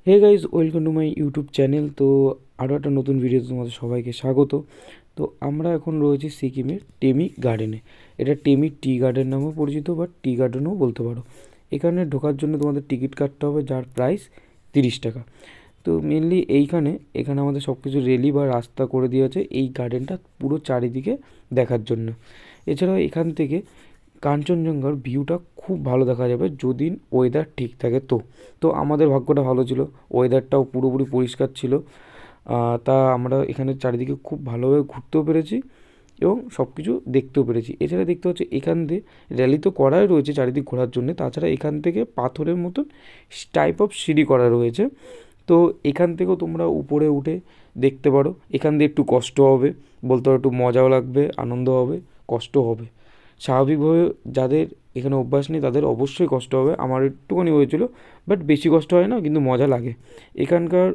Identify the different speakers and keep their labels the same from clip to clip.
Speaker 1: Hey guys, welcome to my YouTube channel. তো আরও একটা নতুন ভিডিওতে তোমাদের সবাইকে স্বাগত। তো আমরা এখন রয়েছি সিকিমের টেমি গার্ডেনে। এটা টেমি টি গার্ডেন নামেও পরিচিত, বা টি গার্ডেনও বলতে পারো। এখানে ঢোকার জন্য তোমাদের টিকিট কাটতে হবে, যার প্রাইস 30 টাকা। তো মেনলি এখানে আমাদের সব কিছু রেলি বা রাস্তা করে দিয়েছে এই গার্ডেনটা পুরো চারিদিকে দেখার জন্য। এছাড়াও এখান থেকে কাঞ্চনজঙ্ঘার ভিউটা খুব ভালো দেখা যাবে যদি ওয়েদার ঠিক থাকে। তো আমাদের ভাগ্যটা ভালো ছিল, ওয়েদারটাও পুরোপুরি পরিষ্কার ছিল। তা আমরা এখানে চারিদিকে খুব ভালোভাবে ঘুরতেও পেরেছি এবং সব কিছু দেখতেও পেরেছি। এছাড়া দেখতে হচ্ছে এখান দিয়ে র্যালি তো করাই রয়েছে চারিদিক ঘোরার জন্য, তাছাড়া এখান থেকে পাথরের মতন টাইপ অফ সিঁড়ি করা রয়েছে। তো এখান থেকেও তোমরা উপরে উঠে দেখতে পারো। এখান দিয়ে একটু কষ্ট হবে, বলতে পারো একটু মজাও লাগবে, আনন্দ হবে, কষ্ট হবে। স্বাভাবিকভাবে যাদের এখানে অভ্যাস নেই তাদের অবশ্যই কষ্ট হবে। আমার একটুখানি হয়েছিল, বাট বেশি কষ্ট হয় না, কিন্তু মজা লাগে। এখানকার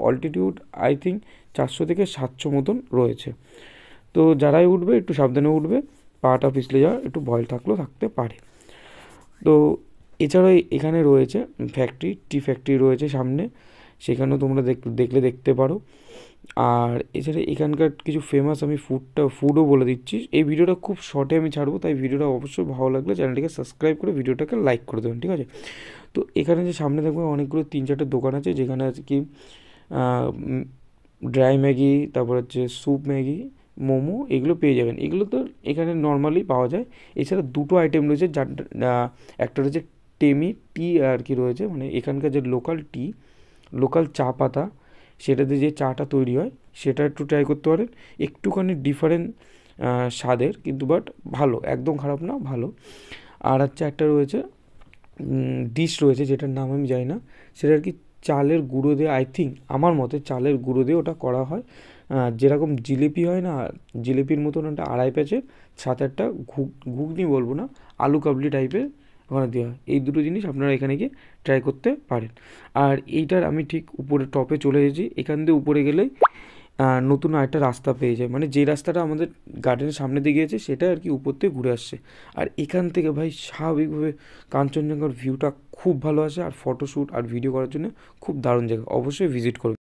Speaker 1: অল্টিটিউড আই থিঙ্ক 400 থেকে 700 মতন রয়েছে। তো যারাই উঠবে একটু সাবধানে উঠবে, পাটা পিছলে যাওয়ার একটু ভয় থাকলেও থাকতে পারে। তো এছাড়াও এখানে রয়েছে টি ফ্যাক্টরি রয়েছে সামনে, সেখানেও তোমরা দেখতে পারো। আর এছাড়া এখানকার কিছু ফেমাস আমি ফুডও বলে দিচ্ছি। এই ভিডিওটা খুব শর্টে আমি ছাড়বো, তাই ভিডিওটা অবশ্যই ভালো লাগলে চ্যানেলটিকে সাবস্ক্রাইব করে ভিডিওটাকে লাইক করে দেবেন, ঠিক আছে? তো এখানে যে সামনে দেখবে অনেকগুলো 3-4টে দোকান আছে, যেখানে আছে কি ড্রাই ম্যাগি, তারপর হচ্ছে স্যুপ ম্যাগি, মোমো, এগুলো পেয়ে যাবেন। এগুলো তো এখানে নর্মালি পাওয়া যায়। এছাড়া দুটো আইটেম রয়েছে, যার একটা রয়েছে টেমি টি আর কি রয়েছে, মানে এখানকার যে লোকাল চা পাতা, সেটাতে যে চাটা তৈরি হয় সেটা একটু ট্রাই করতে পারেন। একটুখানি ডিফারেন্ট স্বাদের, কিন্তু বাট ভালো, একদম খারাপ না, ভালো। আর হচ্ছে একটা রয়েছে ডিশ রয়েছে, যেটার নাম আমি জানি না, সেটা আর কি চালের গুঁড়ো দিয়ে, আই থিঙ্ক আমার মতে চালের গুঁড়ো দিয়ে ওটা করা হয়। যেরকম জিলিপি হয় না, জিলিপির মতন একটা আড়াই প্যাচের সাথে একটা ঘুগনি বলবো না, আলু কাবলি টাইপের ওখানে দেওয়া হয়। এই দুটো জিনিস আপনারা এখানে গিয়ে ট্রাই করতে পারেন। আর এইটার আমি ঠিক উপরে টপে চলে এসেছি। এখান দিয়ে উপরে গেলেই নতুন আরেকটা রাস্তা পেয়ে যায়, মানে যে রাস্তাটা আমাদের গার্ডেনের সামনে দিয়ে গিয়েছে সেটা আর কি উপর থেকে ঘুরে আসছে। আর এখান থেকে ভাই স্বাভাবিকভাবে কাঞ্চনজঙ্ঘার ভিউটা খুব ভালো আসে, আর ফটোশ্যুট আর ভিডিও করার জন্য খুব দারুণ জায়গা, অবশ্যই ভিজিট করবে।